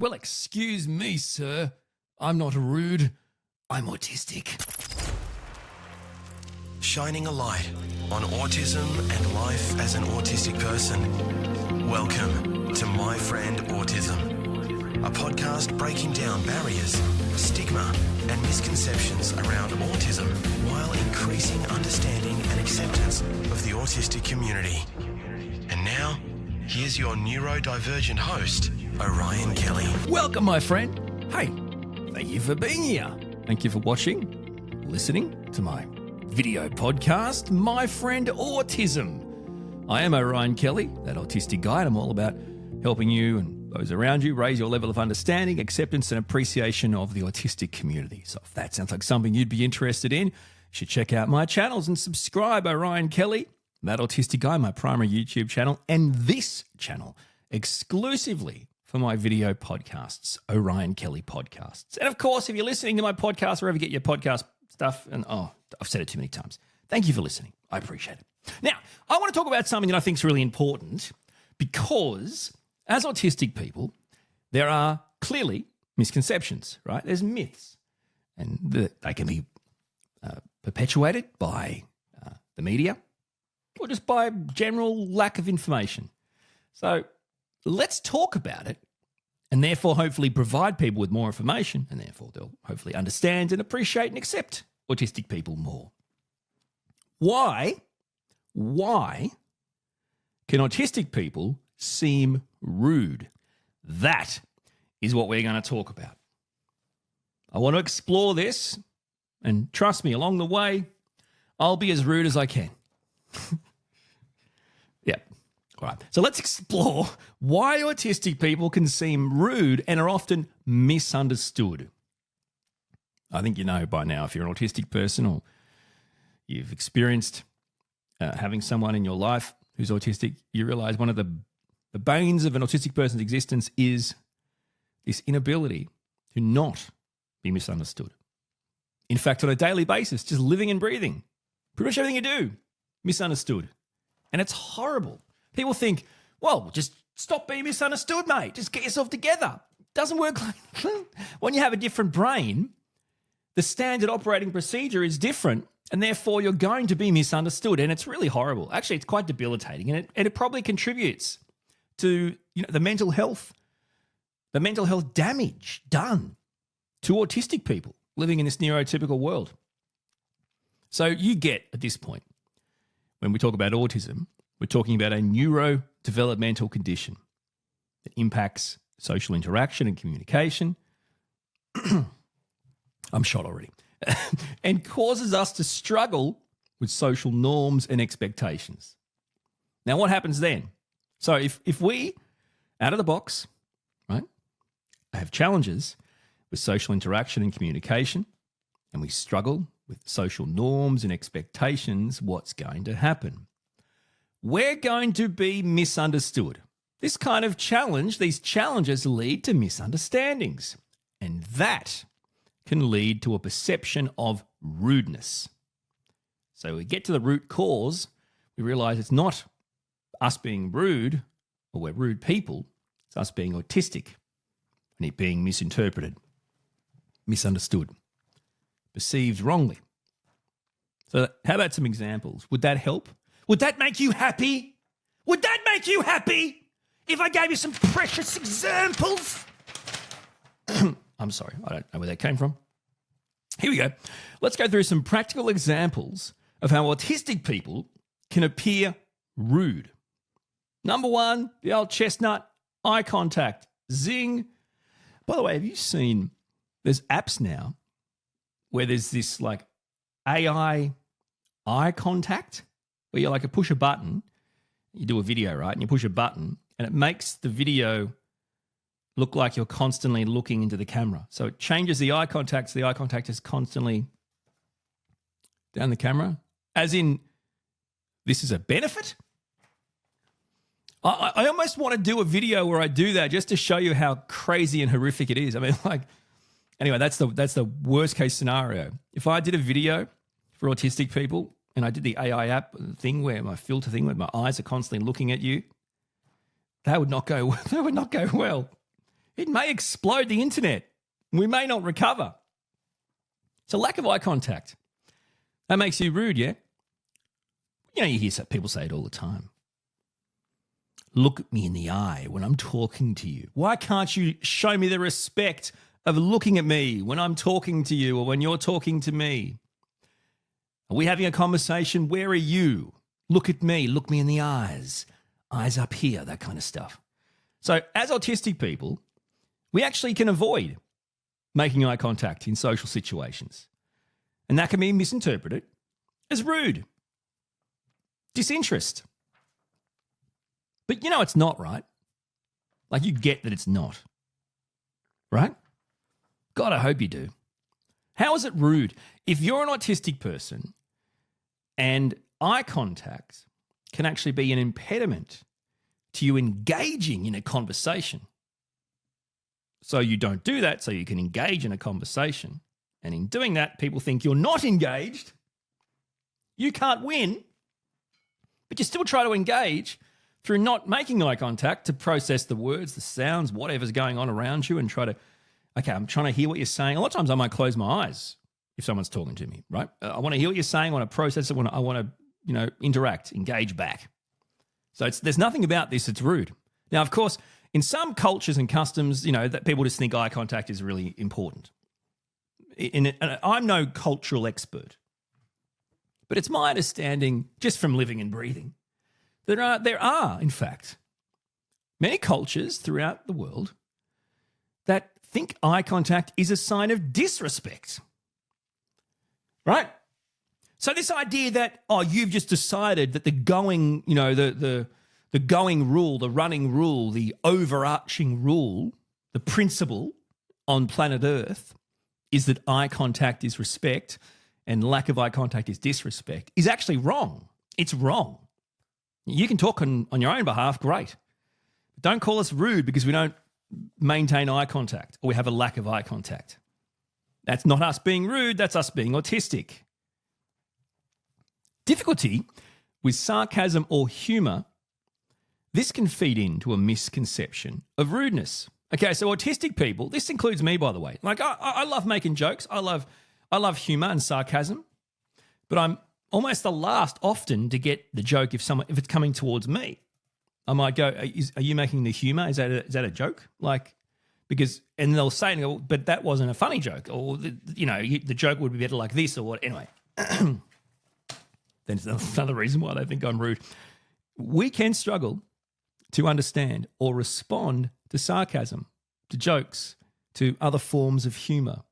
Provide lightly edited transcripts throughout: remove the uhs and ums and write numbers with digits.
Well, excuse me, sir. I'm not rude. I'm autistic. Shining a light on autism and life as an autistic person. Welcome to My Friend Autism, a podcast breaking down barriers, stigma, and misconceptions around autism while increasing understanding and acceptance of the autistic community. And now, here's your neurodivergent host, Orion Kelly. Welcome, my friend. Hey, thank you for being here. Thank you for watching, listening to my video podcast, My Friend Autism. I am Orion Kelly, that autistic guy, and I'm all about helping you and those around you raise your level of understanding, acceptance, and appreciation of the autistic community. So if that sounds like something you'd be interested in, you should check out my channels and subscribe. Orion Kelly, that autistic guy, my primary YouTube channel, and this channel exclusively for my video podcasts, Orion Kelly Podcasts. And of course, if you're listening to my podcast, wherever you get your podcast stuff, and I've said it too many times, thank you for listening. I appreciate it. Now, I want to talk about something that I think is really important because as autistic people, there are clearly misconceptions, right? There's myths, and they can be perpetuated by the media or just by general lack of information. So let's talk about it and therefore hopefully provide people with more information, and therefore they'll hopefully understand and appreciate and accept autistic people more. Why can autistic people seem rude? That is what we're going to talk about. I want to explore this, and trust me, along the way, I'll be as rude as I can. Yeah. All right. So let's explore why autistic people can seem rude and are often misunderstood. I think you know by now, if you're an autistic person or you've experienced having someone in your life who's autistic, you realize one of the bones of an autistic person's existence is this inability to not be misunderstood. In fact, on a daily basis, just living and breathing, pretty much everything you do, misunderstood. And it's horrible. People think, well, just stop being misunderstood, mate. Just get yourself together. It doesn't work like that. When you have a different brain, the standard operating procedure is different, and therefore you're going to be misunderstood. And it's really horrible. Actually, it's quite debilitating, and it probably contributes to the mental health damage done to autistic people living in this neurotypical world. So you get, at this point, when we talk about autism, we're talking about a neurodevelopmental condition that impacts social interaction and communication. I'm shot already. And causes us to struggle with social norms and expectations. Now, what happens then? So if we, out of the box, right, have challenges with social interaction and communication, and we struggle with social norms and expectations, what's going to happen? We're going to be misunderstood. This kind of challenge, these challenges lead to misunderstandings, and that can lead to a perception of rudeness. So we get to the root cause, we realize it's not us being rude or we're rude people, it's us being autistic and it being misinterpreted, misunderstood, perceived wrongly. So how about some examples? Would that help? Would that make you happy? Would that make you happy if I gave you some precious examples? I'm sorry, I don't know where that came from. Here we go. Let's go through some practical examples of how autistic people can appear rude. Number one, the old chestnut, eye contact. Zing. By the way, have you seen, there's apps now where there's this like AI eye contact where you like push a button, you do a video, right? And you push a button and it makes the video look like you're constantly looking into the camera. So it changes the eye contact, so the eye contact is constantly down the camera, as in this is a benefit. I almost want to do a video where I do that just to show you how crazy and horrific it is. I mean, like, anyway, that's the worst case scenario. If I did a video for autistic people and I did the AI app thing where my filter thing where my eyes are constantly looking at you, that would not go well. It may explode the internet. We may not recover. So lack of eye contact. That makes you rude, yeah? You know, you hear people say it all the time. Look at me in the eye when I'm talking to you. Why can't you show me the respect of looking at me when I'm talking to you or when you're talking to me? Are we having a conversation? Where are you? Look at me. Look me in the eyes. Eyes up here, that kind of stuff. So as autistic people, we actually can avoid making eye contact in social situations. And that can be misinterpreted as rude, disinterest. But you know it's not, right? Like you get that it's not, right? God, I hope you do. How is it rude if you're an autistic person and eye contact can actually be an impediment to you engaging in a conversation? So you don't do that so you can engage in a conversation. And in doing that, people think you're not engaged. You can't win, but you still try to engage through not making eye contact to process the words, the sounds, whatever's going on around you and try to, okay, I'm trying to hear what you're saying. A lot of times I might close my eyes if someone's talking to me, right? I want to hear what you're saying. I want to process it. I want to, interact, engage back. So there's nothing about this that's rude. Now, of course, in some cultures and customs, that people just think eye contact is really important. And I'm no cultural expert, but it's my understanding, just from living and breathing, that there are, in fact, many cultures throughout the world that think eye contact is a sign of disrespect, right? So this idea that, you've just decided that the going, the going rule, the running rule, the overarching rule, the principle on planet Earth is that eye contact is respect and lack of eye contact is disrespect is actually wrong. It's wrong. You can talk on your own behalf, great. But don't call us rude because we don't maintain eye contact or we have a lack of eye contact. That's not us being rude, that's us being autistic. Difficulty with sarcasm or humour, this can feed into a misconception of rudeness. Okay, so autistic people, this includes me, by the way. Like I love making jokes. I love humour and sarcasm, but I'm almost the last often to get the joke if it's coming towards me. I might go, are you making the humour? Is that a joke? And they'll say, but that wasn't a funny joke, or the joke would be better like this, or what? Anyway, then it's another reason why they think I'm rude. We can struggle to understand or respond to sarcasm, to jokes, to other forms of humour.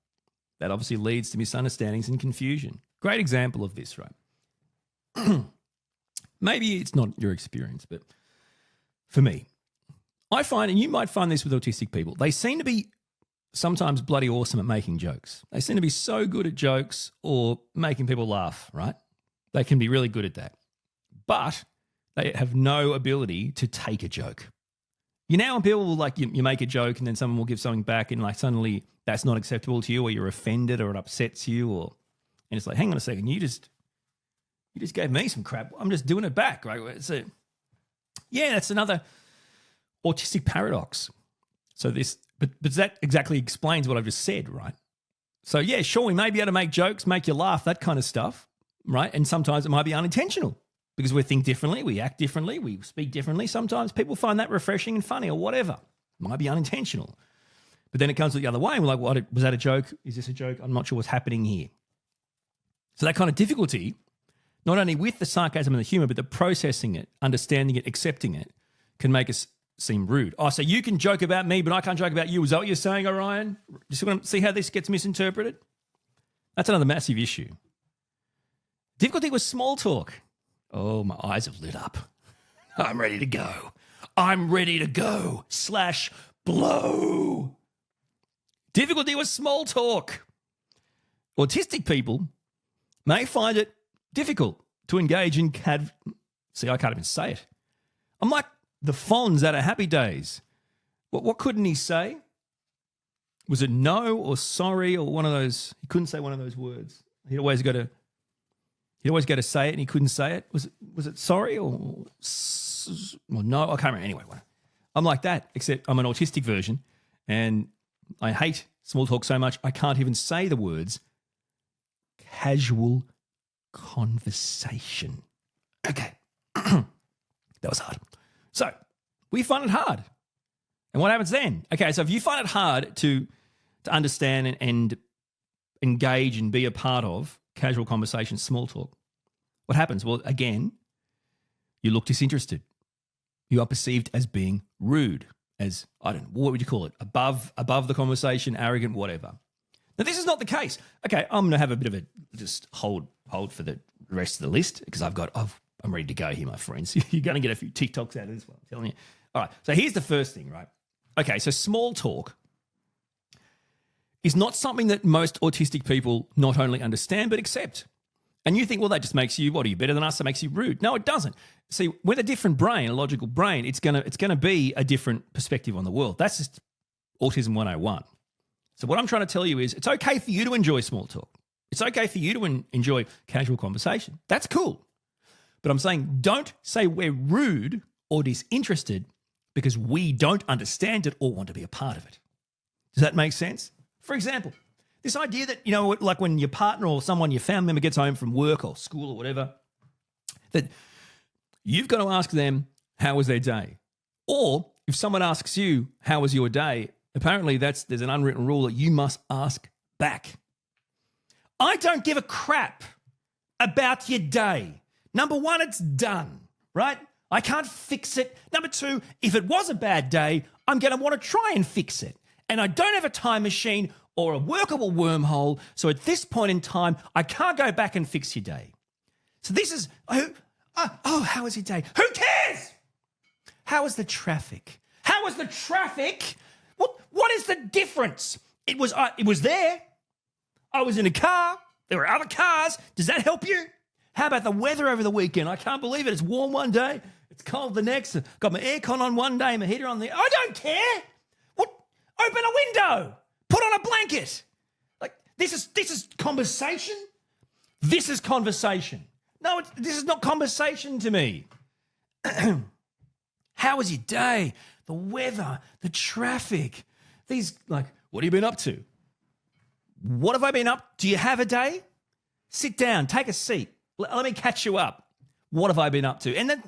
That obviously leads to misunderstandings and confusion. Great example of this, right? Maybe it's not your experience, but for me, I find, and you might find this with autistic people, they seem to be sometimes bloody awesome at making jokes. They seem to be so good at jokes or making people laugh, right? They can be really good at that. But they have no ability to take a joke. When people will you make a joke and then someone will give something back and suddenly that's not acceptable to you or you're offended or it upsets you and it's like, hang on a second, you just gave me some crap. I'm just doing it back, right? That's another autistic paradox. So but that exactly explains what I've just said, right? So yeah, sure, we may be able to make jokes, make you laugh, that kind of stuff, right? And sometimes it might be unintentional because we think differently, we act differently, we speak differently. Sometimes people find that refreshing and funny or whatever. It might be unintentional. But then it comes the other way and we're like, what, was that a joke? Is this a joke? I'm not sure what's happening here. So that kind of difficulty, not only with the sarcasm and the humour, but the processing it, understanding it, accepting it, can make us seem rude. So you can joke about me, but I can't joke about you. Is that what you're saying, Orion? You see how this gets misinterpreted? That's another massive issue. Difficulty with small talk. Oh, my eyes have lit up. I'm ready to go. I'm ready to go. /blow. Difficulty with small talk. Autistic people may find it difficult to engage in See, I can't even say it. I'm like the Fonz out of Happy Days. What couldn't he say? Was it no or sorry or one of those? He couldn't say one of those words. He'd always go to say it and he couldn't say it. Was it sorry or no? I can't remember. Anyway, I'm like that, except I'm an autistic version And I hate small talk so much, I can't even say the words casual conversation. Okay. That was hard. So we find it hard. And what happens then? Okay, so if you find it hard to understand and engage and be a part of casual conversation, small talk, what happens? Well, again, you look disinterested. You are perceived as being rude, as, I don't know, what would you call it? Above the conversation, arrogant, whatever. Now, this is not the case. Okay, I'm going to have a bit of a just hold for the rest of the list because I'm ready to go here, my friends. You're going to get a few TikToks out of this one, I'm telling you. All right, so here's the first thing, right? Okay, so small talk is not something that most autistic people not only understand but accept. And you think, well, that just makes you, what are you, better than us? That makes you rude. No, it doesn't. See, with a different brain, a logical brain, it's gonna be a different perspective on the world. That's just Autism 101. So what I'm trying to tell you is it's okay for you to enjoy small talk. It's okay for you to enjoy casual conversation. That's cool. But I'm saying don't say we're rude or disinterested because we don't understand it or want to be a part of it. Does that make sense? For example, this idea that, you know, like when your partner or someone, your family member gets home from work or school or whatever, that you've got to ask them, how was their day? Or if someone asks you, how was your day? Apparently there's an unwritten rule that you must ask back. I don't give a crap about your day. Number one, it's done, right? I can't fix it. Number two, if it was a bad day, I'm going to want to try and fix it. And I don't have a time machine or a workable wormhole. So at this point in time, I can't go back and fix your day. So this is, how was your day? Who cares? How was the traffic? How was the traffic? What is the difference? It was there. I was in a car. There were other cars. Does that help you? How about the weather over the weekend? I can't believe it. It's warm one day. It's cold the next. Got my aircon on one day, my heater on the. I don't care. What? Open a window. Put on a blanket. Like this is conversation. This is conversation. No, this is not conversation to me. How was your day? The weather, the traffic. These, like, what have you been up to? What have I been up? Do you have a day? Sit down, take a seat. Let me catch you up. What have I been up to? And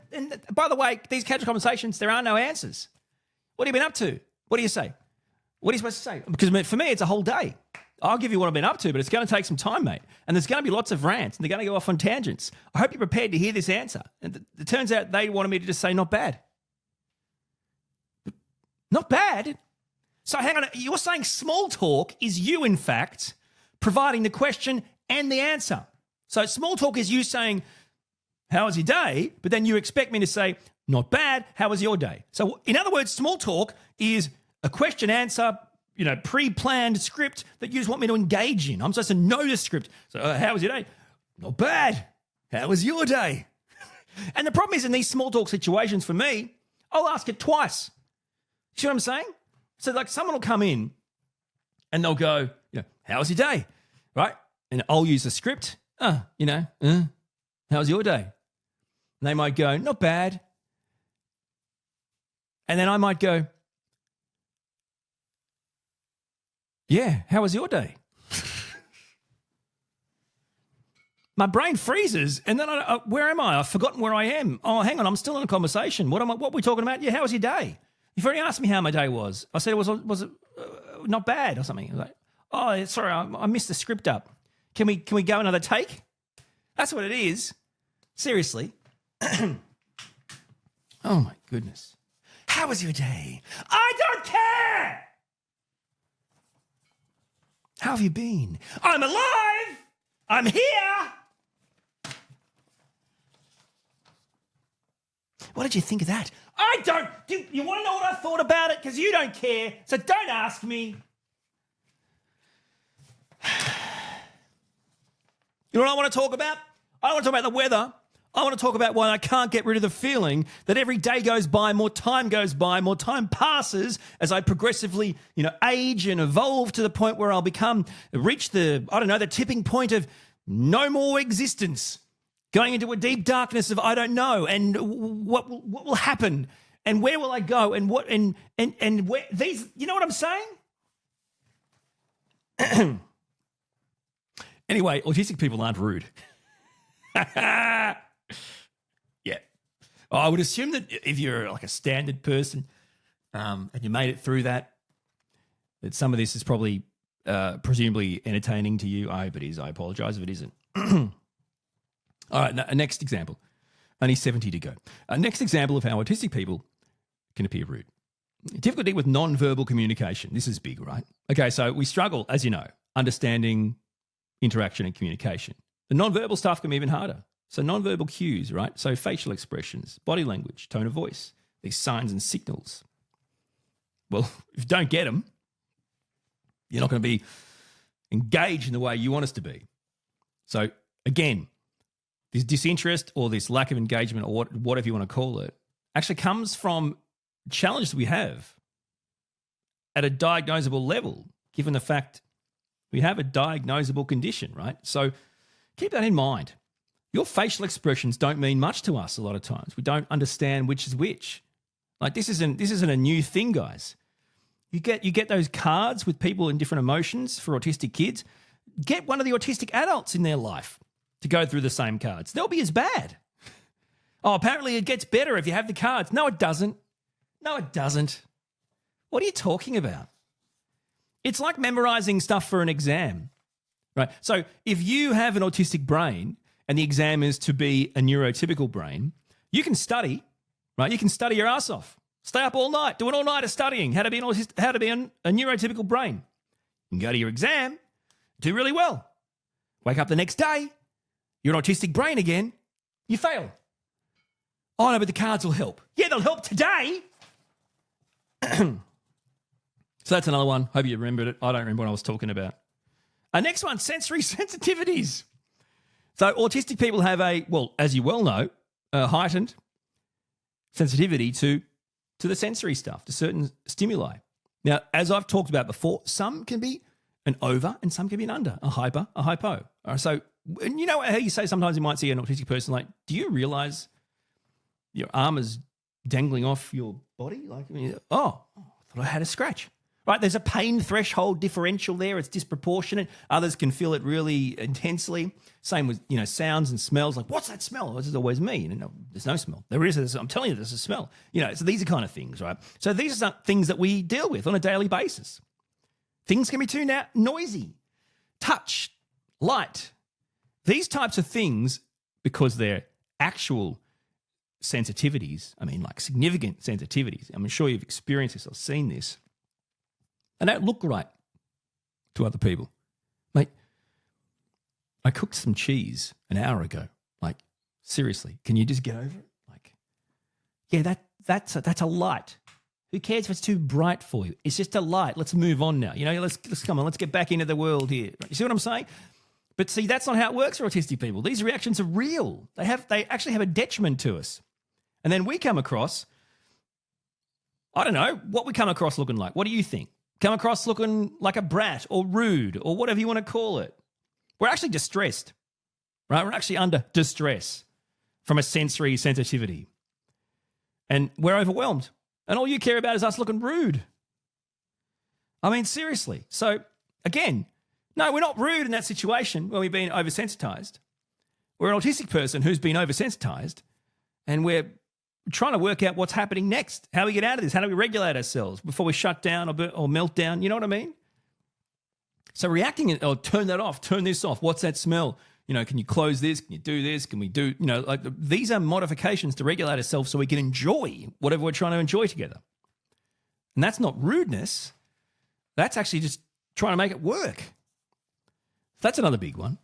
by the way, these casual conversations, there are no answers. What have you been up to? What do you say? What are you supposed to say? Because for me, it's a whole day. I'll give you what I've been up to, but it's going to take some time, mate. And there's going to be lots of rants, and they're going to go off on tangents. I hope you're prepared to hear this answer. And it turns out they wanted me to just say not bad. Not bad? So hang on, you're saying small talk is you, in fact, providing the question and the answer. So small talk is you saying, how was your day? But then you expect me to say, not bad, how was your day? So in other words, small talk is a question answer, pre-planned script that you just want me to engage in. I'm supposed to know the script. So how was your day? Not bad. How was your day? And the problem is in these small talk situations for me, I'll ask it twice. See what I'm saying? So like someone will come in and they'll go, how was your day? Right? And I'll use the script. How was your day? And they might go, not bad. And then I might go, yeah, how was your day? My brain freezes, and then where am I? I've forgotten where I am. Oh, hang on, I'm still in a conversation. What are we talking about? Yeah, how was your day? You've already asked me how my day was. I said it was not bad or something. I was like, oh, sorry, I missed the script up. Can we go another take? That's what it is. Seriously. Oh my goodness. How was your day? I don't care. How have you been? I'm alive. I'm here. What did you think of that? I don't. You want to know what I thought about it? Because you don't care. So don't ask me. You know what I want to talk about? I don't want to talk about the weather. I want to talk about why I can't get rid of the feeling that every day goes by, more time goes by, more time passes as I progressively, age and evolve to the point where I'll reach the tipping point of no more existence, going into a deep darkness of I don't know, and what will happen. And where will I go? And what and where these, you know what I'm saying? Anyway, autistic people aren't rude. Yeah. I would assume that if you're like a standard person and you made it through that some of this is probably presumably entertaining to you. I hope it is. I apologise if it isn't. All right, next example. Only 70 to go. Next example of how autistic people can appear rude. Difficulty with non-verbal communication. This is big, right? Okay, so we struggle, as you know, understanding interaction and communication. The non-verbal stuff can be even harder. So non-verbal cues, right? So facial expressions, body language, tone of voice, these signs and signals. Well, if you don't get them, you're not going to be engaged in the way you want us to be. So again, this disinterest or this lack of engagement or whatever you want to call it actually comes from challenges we have at a diagnosable level, given the fact we have a diagnosable condition, right? So keep that in mind. Your facial expressions don't mean much to us a lot of times. We don't understand which is which. Like this isn't a new thing, guys. You get those cards with people in different emotions for autistic kids. Get one of the autistic adults in their life to go through the same cards. They'll be as bad. Oh, apparently it gets better if you have the cards. No, it doesn't. No, it doesn't. What are you talking about? It's like memorizing stuff for an exam, right? So if you have an autistic brain and the exam is to be a neurotypical brain, you can study, right? You can study your ass off. Stay up all night, do an all-nighter studying how to be a neurotypical brain. You can go to your exam, do really well. Wake up the next day, you're an autistic brain again, you fail. Oh, no, but the cards will help. Yeah, they'll help today. So that's another one. Hope you remembered it. I don't remember what I was talking about. Next one, sensory sensitivities. So autistic people have as you well know, a heightened sensitivity to the sensory stuff, to certain stimuli. Now, as I've talked about before, some can be an over and some can be an under, a hyper, a hypo. So, and you know how you say sometimes you might see an autistic person like, do you realise your arm is dangling off your body? Like, I thought I had a scratch. Right, there's a pain threshold differential there. It's disproportionate. Others can feel it really intensely. Same with, sounds and smells. Like, what's that smell? This is always me. No, there's no smell. There is. I'm telling you, there's a smell. So these are kind of things, right? So these are things that we deal with on a daily basis. Things can be too noisy, touch, light. These types of things, because they're actual sensitivities, like significant sensitivities. I'm sure you've experienced this or seen this. And don't look right to other people. Mate, I cooked some cheese an hour ago. Like, seriously, can you just get over it? Like, yeah, that's a light. Who cares if it's too bright for you? It's just a light. Let's move on now. Let's come on, let's get back into the world here. You see what I'm saying? But see, that's not how it works for autistic people. These reactions are real. They actually have a detriment to us. And then we come across, I don't know, what we come across looking like. What do you think? Come across looking like a brat or rude or whatever you want to call it. We're actually distressed, right? We're actually under distress from a sensory sensitivity. And we're overwhelmed. And all you care about is us looking rude. Seriously. So, again, no, we're not rude in that situation when we've been oversensitized. We're an autistic person who's been oversensitized, and we're trying to work out what's happening next. How do we get out of this? How do we regulate ourselves before we shut down or melt down? You know what I mean? So reacting, or turn that off, turn this off. What's that smell? Can you close this? Can you do this? Can we do, these are modifications to regulate ourselves so we can enjoy whatever we're trying to enjoy together. And that's not rudeness. That's actually just trying to make it work. That's another big one.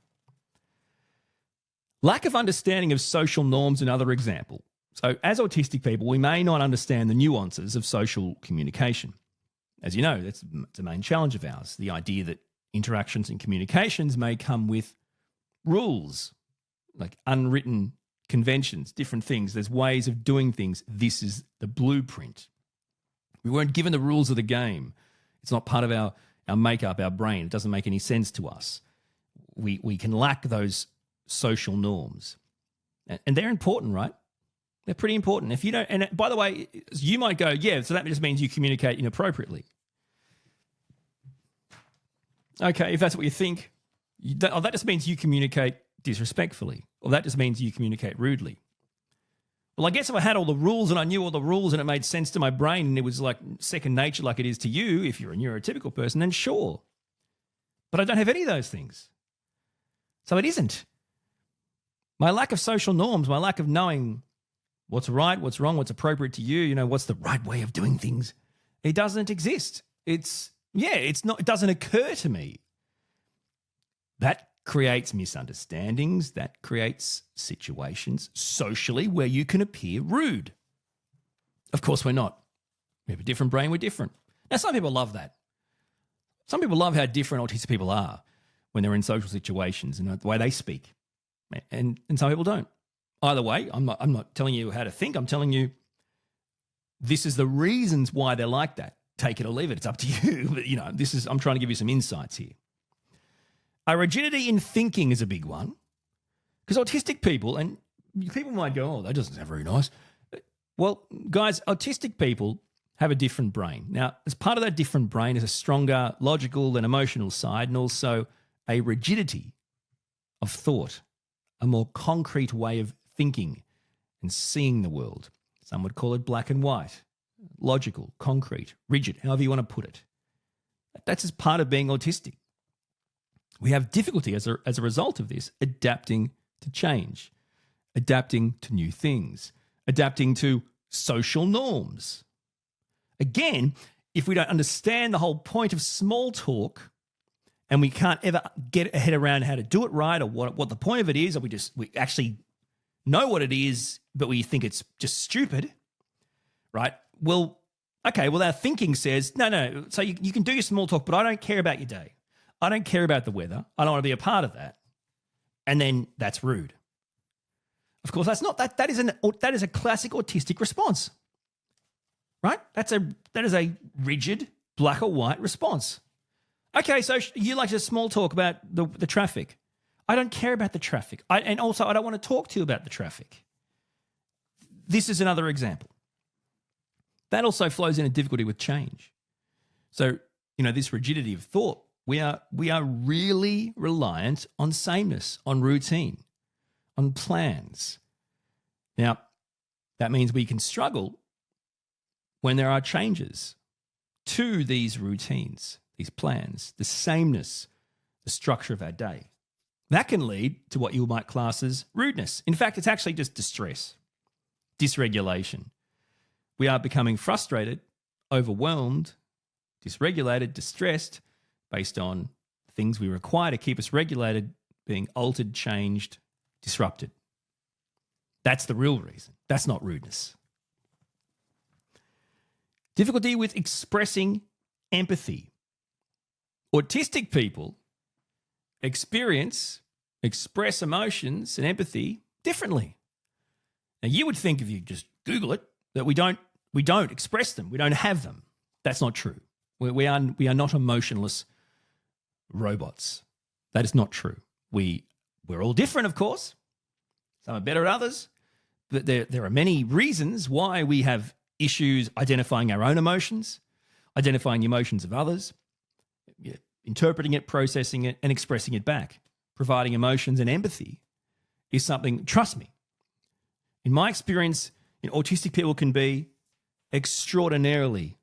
Lack of understanding of social norms, another example. So as autistic people, we may not understand the nuances of social communication. As you know, that's a main challenge of ours, the idea that interactions and communications may come with rules, like unwritten conventions, different things. There's ways of doing things. This is the blueprint. We weren't given the rules of the game. It's not part of our makeup, our brain. It doesn't make any sense to us. We can lack those social norms. And they're important, right? They're pretty important. If you don't, and by the way, you might go, yeah, so that just means you communicate inappropriately. Okay, if that's what you think, that just means you communicate disrespectfully, or that just means you communicate rudely. Well, I guess if I had all the rules and I knew all the rules and it made sense to my brain and it was like second nature like it is to you, if you're a neurotypical person, then sure. But I don't have any of those things. So it isn't. My lack of social norms, my lack of knowing what's right, what's wrong, what's appropriate to you, what's the right way of doing things, it doesn't exist. It doesn't occur to me. That creates misunderstandings, that creates situations socially where you can appear rude. Of course, we're not. We have a different brain, we're different. Now, some people love that. Some people love how different autistic people are when they're in social situations and the way they speak. And some people don't. Either way, I'm not telling you how to think. I'm telling you this is the reasons why they're like that. Take it or leave it. It's up to you. But, I'm trying to give you some insights here. A rigidity in thinking is a big one because autistic people, and people might go, oh, that doesn't sound very nice. Well, guys, autistic people have a different brain. Now, as part of that different brain is a stronger logical and emotional side, and also a rigidity of thought, a more concrete way of thinking and seeing the world. Some would call it black and white, logical, concrete, rigid, however you want to put it. That's as part of being autistic. We have difficulty as a result of this adapting to change, adapting to new things, adapting to social norms. Again, if we don't understand the whole point of small talk and we can't ever get a head around how to do it right or what the point of it is, or we actually know what it is, but we think it's just stupid, right? Well, okay, our thinking says, no. So you can do your small talk, but I don't care about your day. I don't care about the weather. I don't want to be a part of that. And then that's rude. Of course, that's not that. That is a classic autistic response, right? That is a rigid black or white response. Okay, so you like to small talk about the traffic. I don't care about the traffic. And also, I don't want to talk to you about the traffic. This is another example. That also flows into difficulty with change. So, this rigidity of thought, we are really reliant on sameness, on routine, on plans. Now, that means we can struggle when there are changes to these routines, these plans, the sameness, the structure of our day. That can lead to what you might class as rudeness. In fact, it's actually just distress, dysregulation. We are becoming frustrated, overwhelmed, dysregulated, distressed, based on things we require to keep us regulated being altered, changed, disrupted. That's the real reason. That's not rudeness. Difficulty with expressing empathy. Autistic people express emotions and empathy differently. Now, you would think if you just Google it that we don't express them, we don't have them. That's not true. We are not emotionless robots. That is not true. We're all different, of course. Some are better at others, but there are many reasons why we have issues identifying our own emotions, identifying the emotions of others, interpreting it, processing it, and expressing it back. Providing emotions and empathy is something, trust me, in my experience, autistic people can be extraordinarily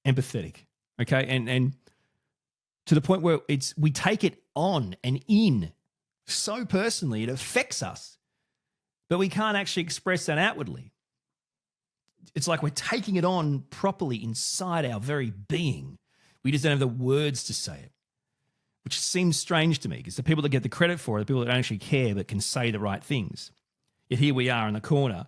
empathetic, okay? And to the point where we take it on and in so personally, it affects us, but we can't actually express that outwardly. It's like we're taking it on properly inside our very being. We just don't have the words to say it, which seems strange to me because the people that get the credit for it are the people that don't actually care but can say the right things. Yet here we are in the corner,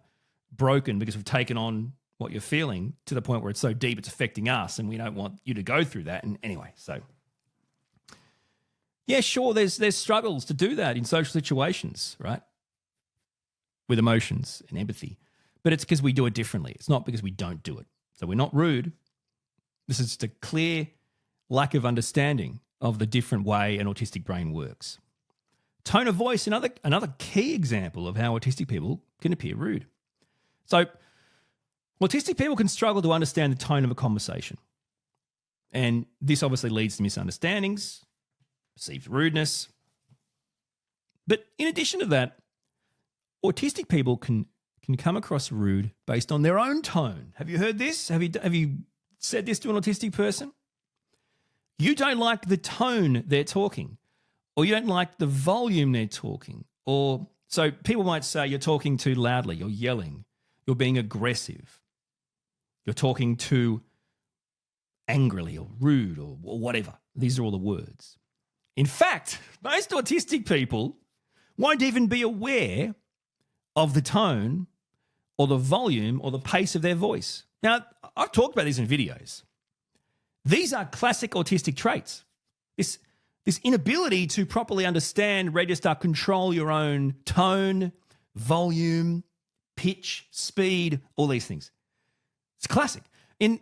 broken because we've taken on what you're feeling to the point where it's so deep it's affecting us and we don't want you to go through that. And anyway, so yeah, sure, there's struggles to do that in social situations, right? With emotions and empathy. But it's because we do it differently. It's not because we don't do it. So we're not rude. This is just a clear lack of understanding of the different way an autistic brain works. Tone of voice, another key example of how autistic people can appear rude. So autistic people can struggle to understand the tone of a conversation. And this obviously leads to misunderstandings, perceived rudeness. But in addition to that, autistic people can come across rude based on their own tone. Have you heard this? Have you said this to an autistic person? You don't like the tone they're talking, or you don't like the volume they're talking, or so people might say you're talking too loudly, you're yelling, you're being aggressive, you're talking too angrily or rude or whatever. These are all the words. In fact, most autistic people won't even be aware of the tone or the volume or the pace of their voice. Now, I've talked about these in videos. These are classic autistic traits. This inability to properly understand, register, control your own tone, volume, pitch, speed, all these things. It's classic. The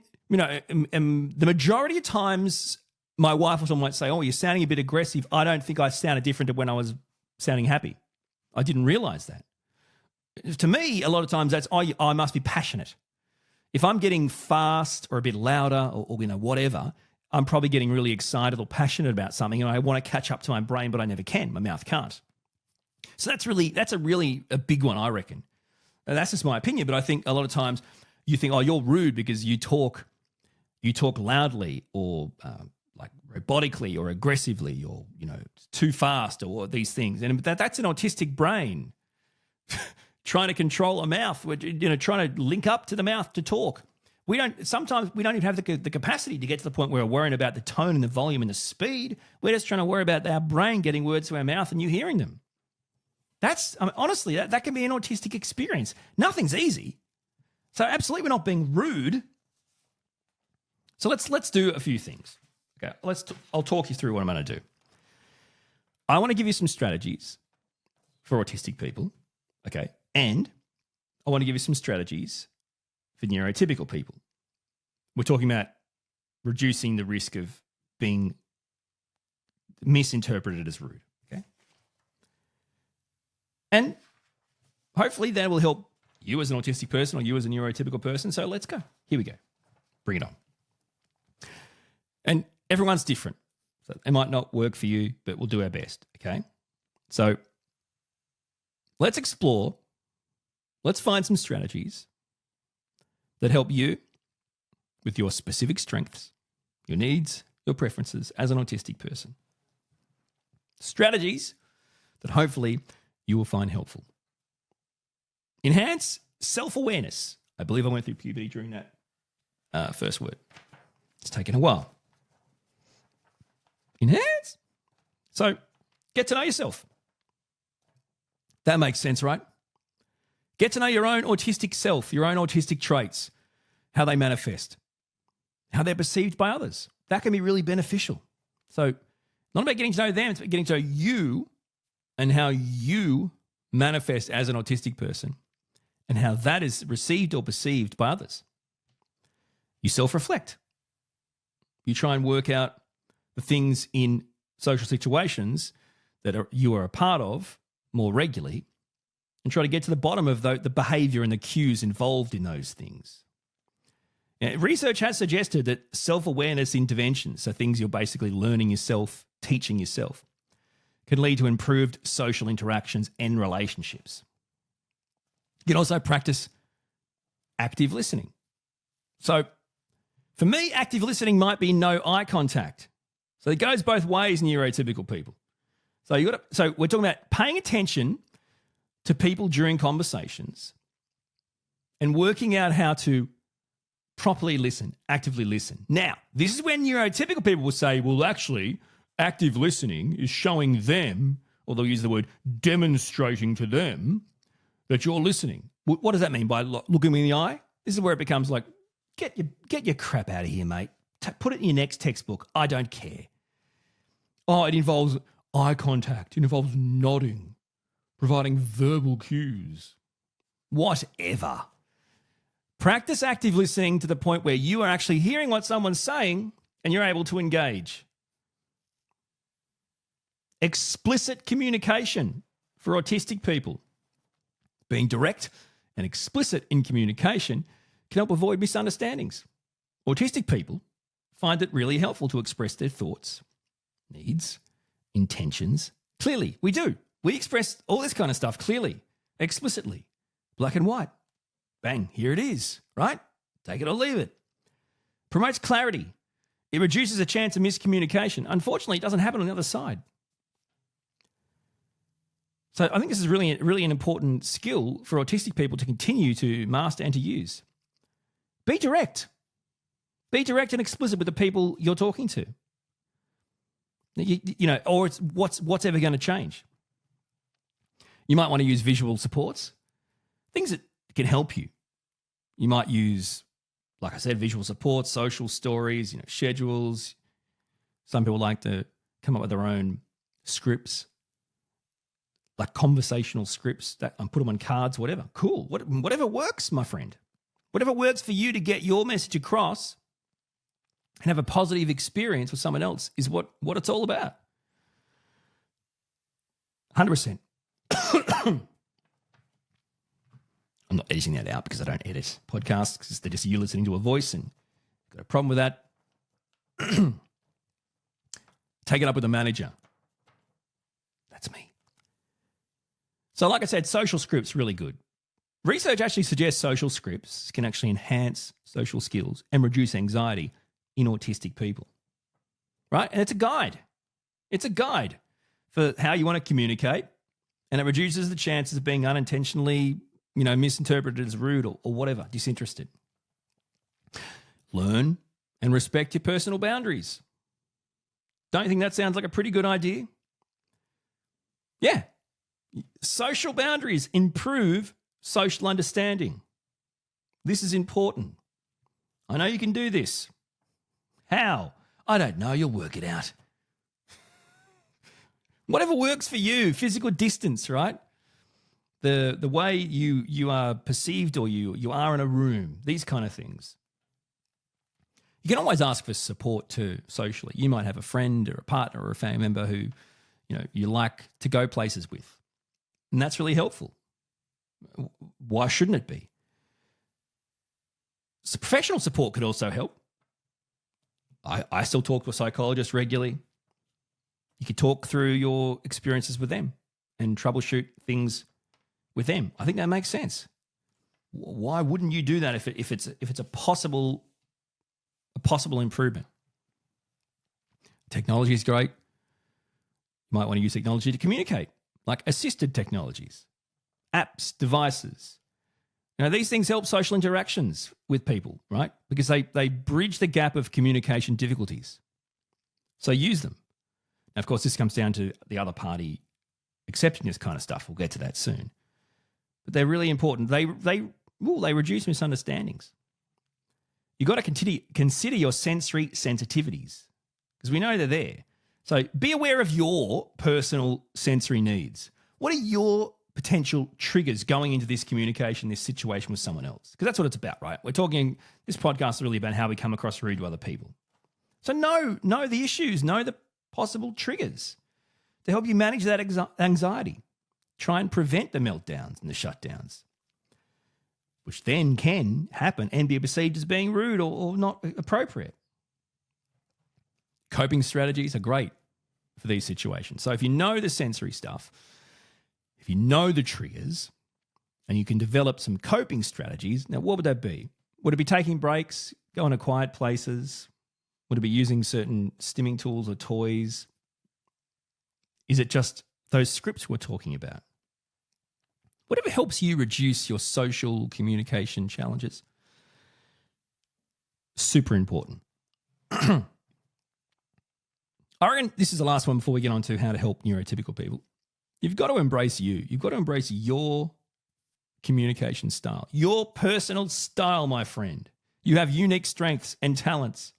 majority of times my wife or someone might say, oh, you're sounding a bit aggressive. I don't think I sounded different to when I was sounding happy. I didn't realize that. To me, a lot of times that's, I must be passionate. If I'm getting fast or a bit louder or whatever, I'm probably getting really excited or passionate about something and I want to catch up to my brain, but I never can. My mouth can't. So that's a really big one, I reckon. And that's just my opinion, but I think a lot of times you think, oh, you're rude because you talk loudly or like robotically or aggressively or, too fast or these things. And that's an autistic brain trying to control a mouth, trying to link up to the mouth to talk. Sometimes we don't even have the capacity to get to the point where we're worrying about the tone and the volume and the speed. We're just trying to worry about our brain getting words to our mouth and you hearing them. Honestly, that can be an autistic experience. Nothing's easy. So absolutely we're not being rude. So let's do a few things. Okay, I'll talk you through what I'm going to do. I want to give you some strategies for autistic people, okay? And I want to give you some strategies for neurotypical people. We're talking about reducing the risk of being misinterpreted as rude, okay? And hopefully that will help you as an autistic person or you as a neurotypical person. So let's go. Here we go. Bring it on. And everyone's different. So it might not work for you, but we'll do our best, okay? So let's explore. Let's find some strategies that help you with your specific strengths, your needs, your preferences as an autistic person. Strategies that hopefully you will find helpful. Enhance self-awareness. I believe I went through puberty during that first word. It's taken a while. Enhance. So get to know yourself. That makes sense, right? Get to know your own autistic self, your own autistic traits, how they manifest, how they're perceived by others. That can be really beneficial. So not about getting to know them, it's about getting to know you and how you manifest as an autistic person and how that is received or perceived by others. You self-reflect. You try and work out the things in social situations that you are a part of more regularly and try to get to the bottom of the behavior and the cues involved in those things. Now, research has suggested that self-awareness interventions, so things you're basically learning yourself, teaching yourself, can lead to improved social interactions and relationships. You can also practice active listening. So for me, active listening might be no eye contact. So it goes both ways, neurotypical people. So we're talking about paying attention to people during conversations and working out how to properly listen, actively listen. Now, this is when neurotypical people will say, well, actually, active listening is showing them, or they'll use the word demonstrating to them, that you're listening. What does that mean by looking me in the eye? This is where it becomes like, get your crap out of here, mate. Put it in your next textbook. I don't care. Oh, it involves eye contact. It involves nodding, providing verbal cues. Whatever. Practice active listening to the point where you are actually hearing what someone's saying and you're able to engage. Explicit communication for autistic people. Being direct and explicit in communication can help avoid misunderstandings. Autistic people find it really helpful to express their thoughts, needs, intentions clearly. We do. We express all this kind of stuff clearly, explicitly, black and white. Bang, here it is, right? Take it or leave it. Promotes clarity. It reduces a chance of miscommunication. Unfortunately, it doesn't happen on the other side. So I think this is really an important skill for autistic people to continue to master and to use. Be direct. Be direct and explicit with the people you're talking to. You know, or it's what's ever going to change. You might want to use visual supports, things that can help you. You might use, like I said, visual supports, social stories, you know, schedules. Some people like to come up with their own scripts, like conversational scripts and put them on cards, whatever. Cool. Whatever works, my friend. Whatever works for you to get your message across and have a positive experience with someone else is what it's all about. 100%. I'm not editing that out because I don't edit podcasts because they're just you listening to a voice and got a problem with that. Take it up with the manager. That's me. So like I said, social scripts really good. Research actually suggests social scripts can actually enhance social skills and reduce anxiety in autistic people, right? And it's a guide. It's a guide for how you want to communicate, and it reduces the chances of being unintentionally, you know, misinterpreted as rude or whatever, disinterested. Learn and respect your personal boundaries. Don't you think that sounds like a pretty good idea? Yeah. Social boundaries improve social understanding. This is important. I know you can do this. How? I don't know. You'll work it out. Whatever works for you. Physical distance, right? The way you are perceived or you are in a room. These kind of things. You can always ask for support too socially. You might have a friend or a partner or a family member who, you know, you like to go places with. And that's really helpful. Why shouldn't it be? So professional support could also help. I still talk to a psychologist regularly. You could talk through your experiences with them and troubleshoot things with them. I think that makes sense. Why wouldn't you do that if it's a possible improvement? Technology is great. You might want to use technology to communicate, like assisted technologies, apps, devices. Now, these things help social interactions with people, right? Because they bridge the gap of communication difficulties. So use them. Now, of course, this comes down to the other party accepting this kind of stuff. We'll get to that soon. But they're really important. They reduce misunderstandings. You've got to consider your sensory sensitivities because we know they're there. So be aware of your personal sensory needs. What are your potential triggers going into this communication, this situation with someone else? Because that's what it's about, right? This podcast is really about how we come across rude to other people. So know the issues, know the possible triggers to help you manage that anxiety. Try and prevent the meltdowns and the shutdowns, which then can happen and be perceived as being rude or not appropriate. Coping strategies are great for these situations. So if you know the sensory stuff, if you know the triggers, and you can develop some coping strategies, now what would that be? Would it be taking breaks, going to quiet places? Would it be using certain stimming tools or toys? Is it just those scripts we're talking about? Whatever helps you reduce your social communication challenges. Super important. I reckon this is the last one before we get on to how to help neurotypical people. You've got to embrace you. You've got to embrace your communication style, your personal style, my friend. You have unique strengths and talents.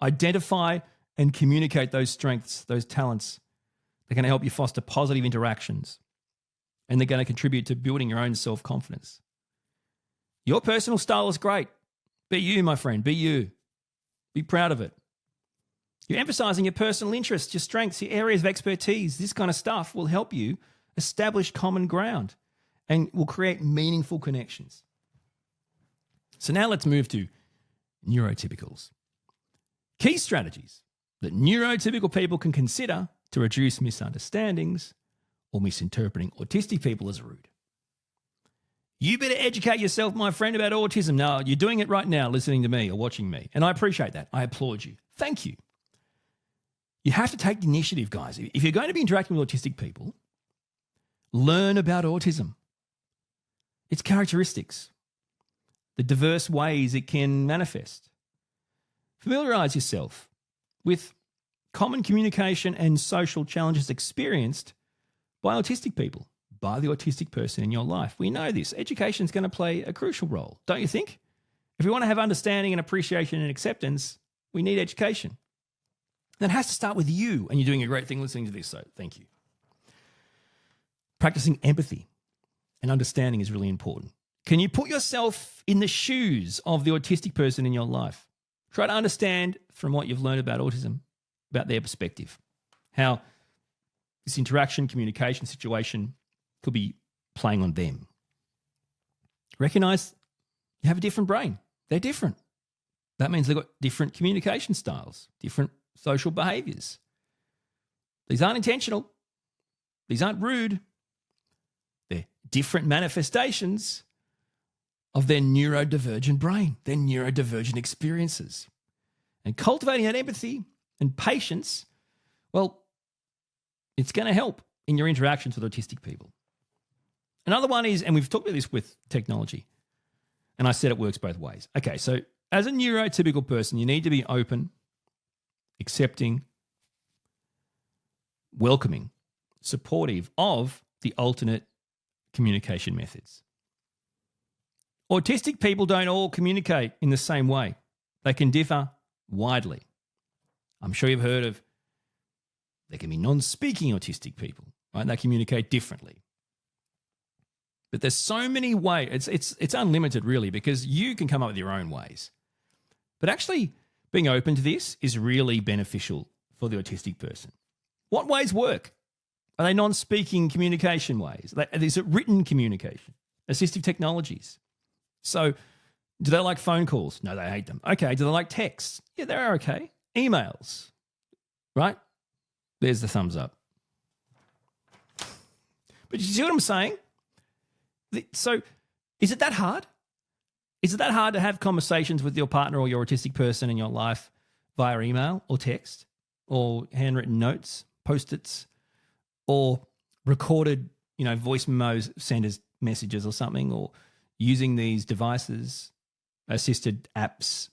Identify and communicate those strengths, those talents. They're going to help you foster positive interactions, and they're going to contribute to building your own self-confidence. Your personal style is great. Be you, my friend. Be you. Be proud of it. You're emphasizing your personal interests, your strengths, your areas of expertise. This kind of stuff will help you establish common ground and will create meaningful connections. So now let's move to neurotypicals. Key strategies that neurotypical people can consider to reduce misunderstandings or misinterpreting autistic people as rude. You better educate yourself, my friend, about autism. Now, you're doing it right now, listening to me or watching me, and I appreciate that. I applaud you. Thank you. You have to take the initiative, guys. If you're going to be interacting with autistic people, learn about autism, its characteristics, the diverse ways it can manifest. Familiarize yourself with common communication and social challenges experienced by autistic people, by the autistic person in your life. We know this. Education is going to play a crucial role, don't you think? If we want to have understanding and appreciation and acceptance, we need education. That has to start with you, and you're doing a great thing listening to this, so thank you. Practicing empathy and understanding is really important. Can you put yourself in the shoes of the autistic person in your life? Try to understand from what you've learned about autism, about their perspective, how this interaction, communication situation could be playing on them. Recognize you have a different brain. They're different. That means they've got different communication styles, different social behaviors. These aren't intentional. These aren't rude. They're different manifestations of their neurodivergent brain, their neurodivergent experiences. And cultivating that empathy and patience, well, it's going to help in your interactions with autistic people. Another one is, and we've talked about this with technology, and I said it works both ways. Okay, so as a neurotypical person, you need to be open, accepting, welcoming, supportive of the alternate communication methods. Autistic people don't all communicate in the same way. They can differ widely. I'm sure you've heard of there can be non-speaking autistic people, right? They communicate differently. But there's so many ways. It's unlimited, really, because you can come up with your own ways. But actually being open to this is really beneficial for the autistic person. What ways work? Are they non-speaking communication ways? Is it written communication? Assistive technologies? So do they like phone calls? No, they hate them. Okay, do they like texts? Yeah, they're okay. Emails, right? There's the thumbs up. But you see what I'm saying? So is it that hard? Is it that hard to have conversations with your partner or your autistic person in your life via email or text or handwritten notes, Post-its, or recorded, voice memos, send as messages or something, or using these devices, assisted apps,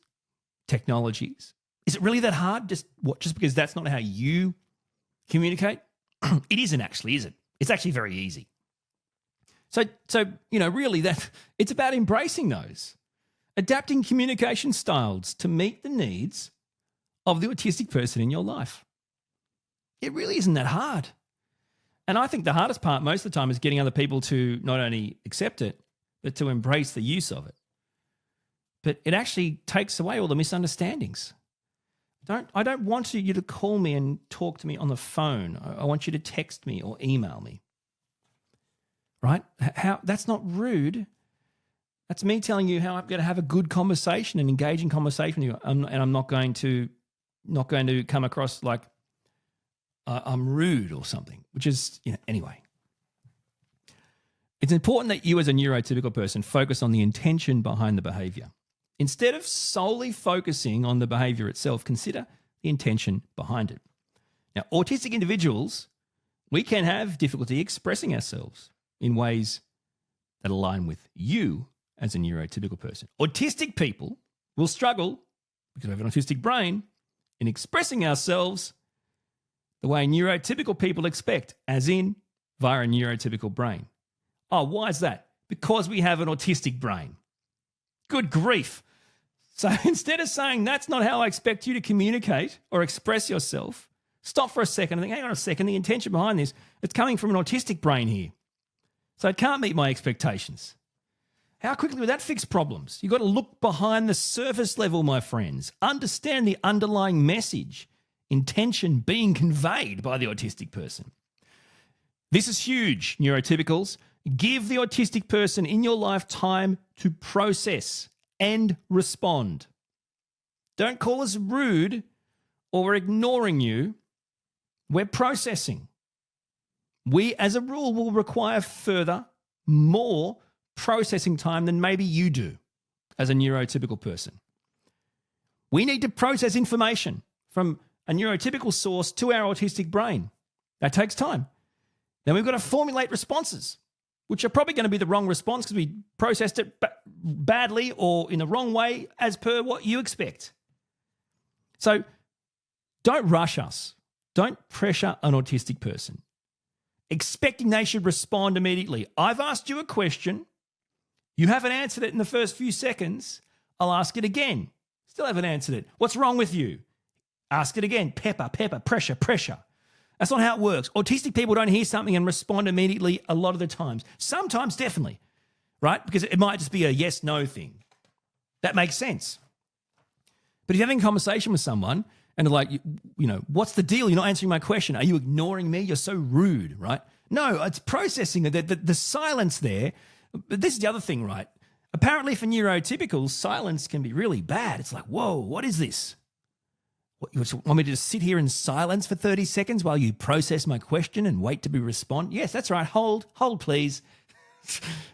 technologies? Is it really that hard? Just because that's not how you communicate? It isn't actually, is it? It's actually very easy. So really it's about embracing those, adapting communication styles to meet the needs of the autistic person in your life. It really isn't that hard. And I think the hardest part most of the time is getting other people to not only accept it, but to embrace the use of it. But it actually takes away all the misunderstandings. I don't want you to call me and talk to me on the phone. I want you to text me or email me. Right? That's not rude. That's me telling you how I'm going to have a good conversation and engaging conversation with you. And I'm not going to come across like I'm rude or something, which is, anyway. It's important that you as a neurotypical person focus on the intention behind the behavior. Instead of solely focusing on the behavior itself, consider the intention behind it. Now, autistic individuals, we can have difficulty expressing ourselves in ways that align with you as a neurotypical person. Autistic people will struggle, because we have an autistic brain, in expressing ourselves the way neurotypical people expect, as in via a neurotypical brain. Oh, why is that? Because we have an autistic brain. Good grief. So instead of saying that's not how I expect you to communicate or express yourself, stop for a second and think, hang on a second, the intention behind this, it's coming from an autistic brain here. So it can't meet my expectations. How quickly would that fix problems? You've got to look behind the surface level, my friends. Understand the underlying message, intention being conveyed by the autistic person. This is huge, neurotypicals. Give the autistic person in your life time to process and respond. Don't call us rude or we're ignoring you. We're processing. We, as a rule, will require more processing time than maybe you do as a neurotypical person. We need to process information from a neurotypical source to our autistic brain. That takes time. Then we've got to formulate responses, which are probably going to be the wrong response because we processed it badly or in the wrong way as per what you expect. So don't rush us. Don't pressure an autistic person, expecting they should respond immediately. I've asked you a question. You haven't answered it in the first few seconds. I'll ask it again. Still haven't answered it. What's wrong with you? Ask it again. Pepper, pressure. That's not how it works. Autistic people don't hear something and respond immediately a lot of the times. Sometimes, definitely, right? Because it might just be a yes-no thing. That makes sense. But if you're having a conversation with someone and they're like, what's the deal? You're not answering my question. Are you ignoring me? You're so rude, right? No, it's processing the silence there. But this is the other thing, right? Apparently for neurotypicals, silence can be really bad. It's like, whoa, what is this? What, you want me to just sit here in silence for 30 seconds while you process my question and wait to be respond? Yes, that's right. Hold, please.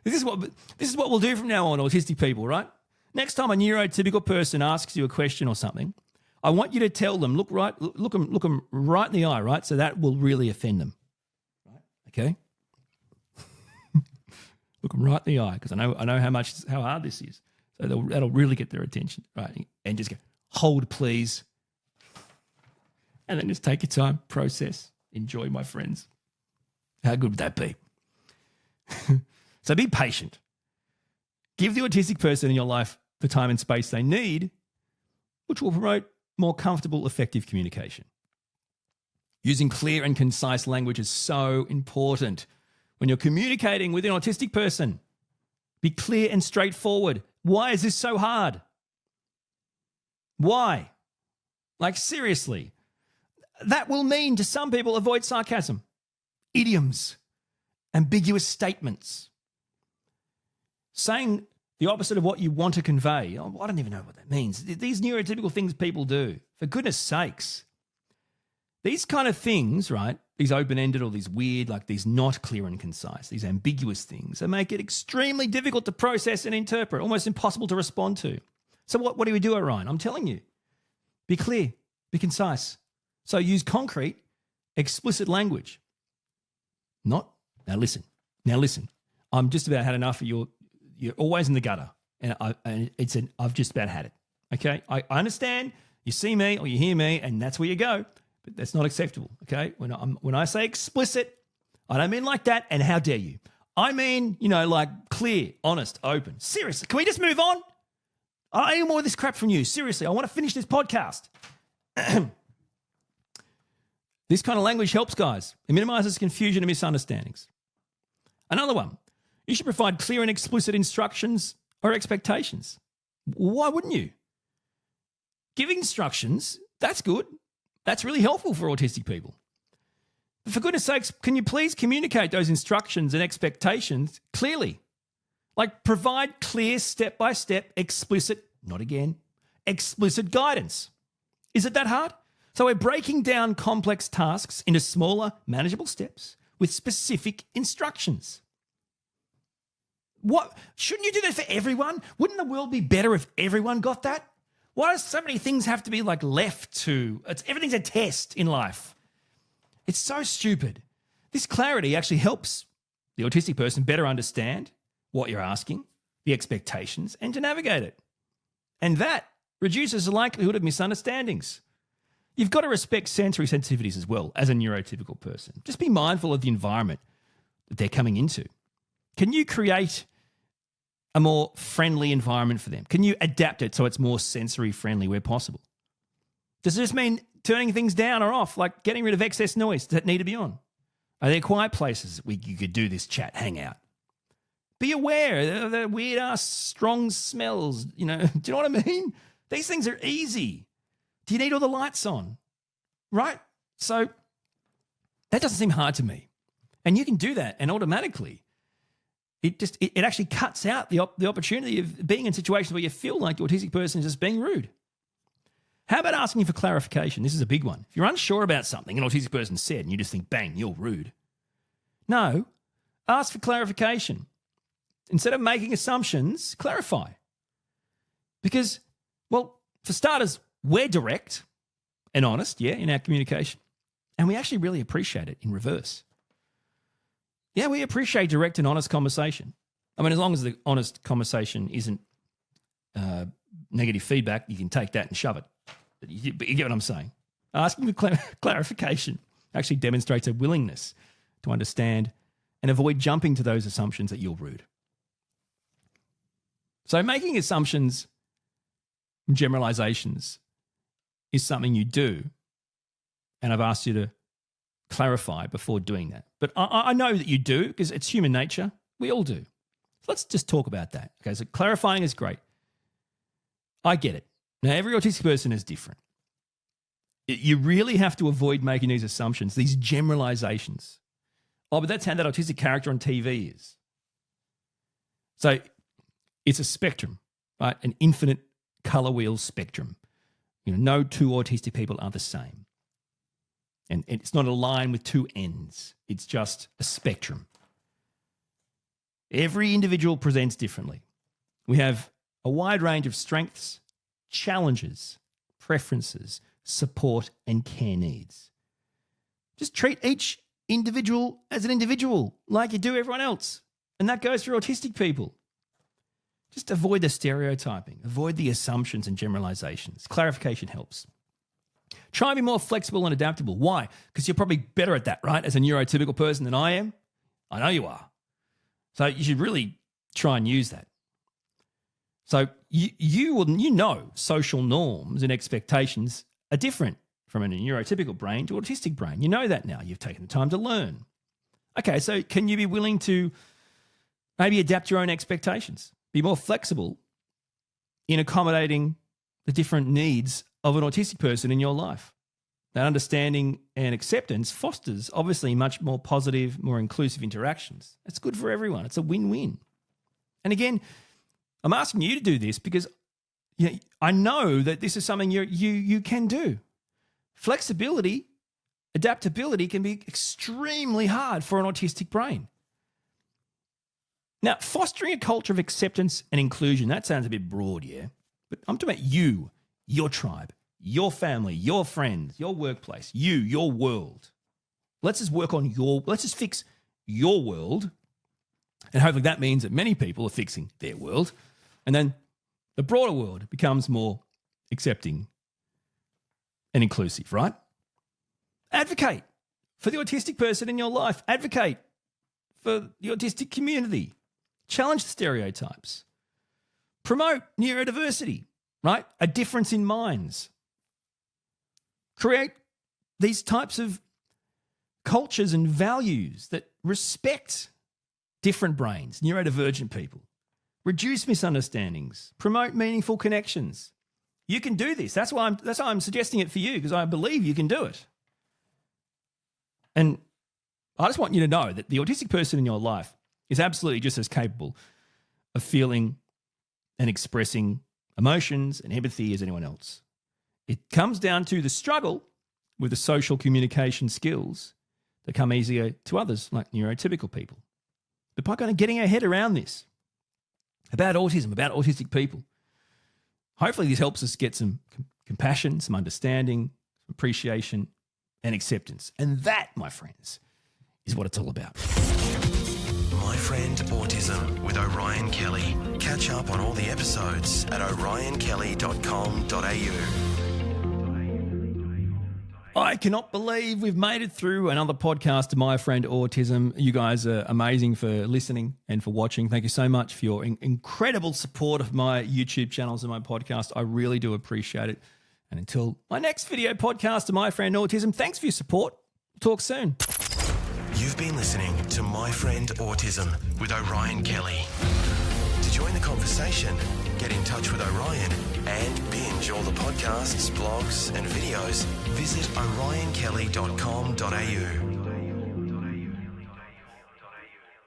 This is what we'll do from now on, autistic people, right? Next time a neurotypical person asks you a question or something, I want you to tell them, look them right in the eye, right? So that will really offend them, right? Okay. Look them right in the eye because I know how hard this is. So that'll really get their attention, right? And just go, hold, please. And then just take your time, process, enjoy, my friends. How good would that be? So be patient. Give the autistic person in your life the time and space they need, which will promote more comfortable, effective communication. Using clear and concise language is so important. When you're communicating with an autistic person, be clear and straightforward. Why is this so hard? Why? Like, seriously. That will mean to some people avoid sarcasm, idioms, ambiguous statements. Saying the opposite of what you want to convey. Oh, I don't even know what that means. These neurotypical things people do. For goodness sakes. These kind of things, right, these open-ended or these weird, like these not clear and concise, these ambiguous things, they make it extremely difficult to process and interpret, almost impossible to respond to. So what do we do, Orion? I'm telling you, be clear, be concise. So use concrete, explicit language. Now listen. I'm just about had enough of you're always in the gutter. And I've just about had it. Okay? I understand you see me or you hear me and that's where you go. But that's not acceptable, okay? When I say explicit, I don't mean like that, and how dare you? I mean, like clear, honest, open. Seriously, can we just move on? I don't need more of this crap from you. Seriously, I want to finish this podcast. This kind of language helps, guys. It minimizes confusion and misunderstandings. Another one, you should provide clear and explicit instructions or expectations. Why wouldn't you? Giving instructions, that's good. That's really helpful for autistic people. But for goodness sakes, can you please communicate those instructions and expectations clearly? Like provide clear step-by-step, explicit guidance. Is it that hard? So we're breaking down complex tasks into smaller, manageable steps with specific instructions. What? Shouldn't you do that for everyone? Wouldn't the world be better if everyone got that? Why do so many things have to be like left to? Everything's a test in life. It's so stupid. This clarity actually helps the autistic person better understand what you're asking, the expectations, and to navigate it. And that reduces the likelihood of misunderstandings. You've got to respect sensory sensitivities as well as a neurotypical person. Just be mindful of the environment that they're coming into. Can you create a more friendly environment for them? Can you adapt it so it's more sensory friendly where possible? Does it just mean turning things down or off, like getting rid of excess noise that need to be on? Are there quiet places where you could do this chat, hang out? Be aware of the weird-ass strong smells, do you know what I mean? These things are easy. Do you need all the lights on? Right? So that doesn't seem hard to me. And you can do that and automatically it actually cuts out the opportunity of being in situations where you feel like the autistic person is just being rude. How about asking for clarification? This is a big one. If you're unsure about something an autistic person said and you just think, bang, you're rude. No, ask for clarification. Instead of making assumptions, clarify. Because, well, for starters, we're direct and honest, in our communication. And we actually really appreciate it in reverse. Yeah, we appreciate direct and honest conversation. I mean, as long as the honest conversation isn't negative feedback, you can take that and shove it. But you get what I'm saying. Asking for clarification actually demonstrates a willingness to understand and avoid jumping to those assumptions that you're rude. So making assumptions and generalizations is something you do, and I've asked you to clarify before doing that. But I know that you do because it's human nature. We all do. So let's just talk about that. Okay, so clarifying is great. I get it. Now, every autistic person is different. You really have to avoid making these assumptions, these generalizations. Oh, but that's how that autistic character on TV is. So it's a spectrum, right? An infinite color wheel spectrum. No two autistic people are the same. And it's not a line with two ends. It's just a spectrum. Every individual presents differently. We have a wide range of strengths, challenges, preferences, support, and care needs. Just treat each individual as an individual like you do everyone else. And that goes for autistic people. Just avoid the stereotyping, avoid the assumptions and generalizations. Clarification helps. Try and be more flexible and adaptable. Why? Because you're probably better at that, right? As a neurotypical person than I am. I know you are. So you should really try and use that. So you know social norms and expectations are different from a neurotypical brain to an autistic brain. You know that now. You've taken the time to learn. Okay, so can you be willing to maybe adapt your own expectations? Be more flexible in accommodating the different needs of an autistic person in your life. That understanding and acceptance fosters obviously much more positive, more inclusive interactions. It's good for everyone. It's a win-win. And again, I'm asking you to do this because I know that this is something you can do. Flexibility, adaptability can be extremely hard for an autistic brain. Now, fostering a culture of acceptance and inclusion, that sounds a bit broad, yeah? But I'm talking about you, your tribe, your family, your friends, your workplace, your world. Let's just fix your world. And hopefully that means that many people are fixing their world. And then the broader world becomes more accepting and inclusive, right? Advocate for the autistic person in your life. Advocate for the autistic community. Challenge the stereotypes. Promote neurodiversity, right? A difference in minds. Create these types of cultures and values that respect different brains, neurodivergent people. Reduce misunderstandings. Promote meaningful connections. You can do this. That's why I'm suggesting it for you, because I believe you can do it. And I just want you to know that the autistic person in your life is absolutely just as capable of feeling and expressing emotions and empathy as anyone else. It comes down to the struggle with the social communication skills that come easier to others, like neurotypical people. But by kind of getting our head around this, about autism, about autistic people, hopefully this helps us get some compassion, some understanding, some appreciation, and acceptance. And that, my friends, is what it's all about. My Friend Autism with Orion Kelly. Catch up on all the episodes at orionkelly.com.au. I cannot believe we've made it through another podcast to My Friend Autism. You guys are amazing for listening and for watching. Thank you so much for your incredible support of my YouTube channels and my podcast. I really do appreciate it. And until my next video podcast to My Friend Autism, thanks for your support. Talk soon. You've been listening to My Friend Autism with Orion Kelly. To join the conversation, get in touch with Orion and binge all the podcasts, blogs and videos, visit orionkelly.com.au.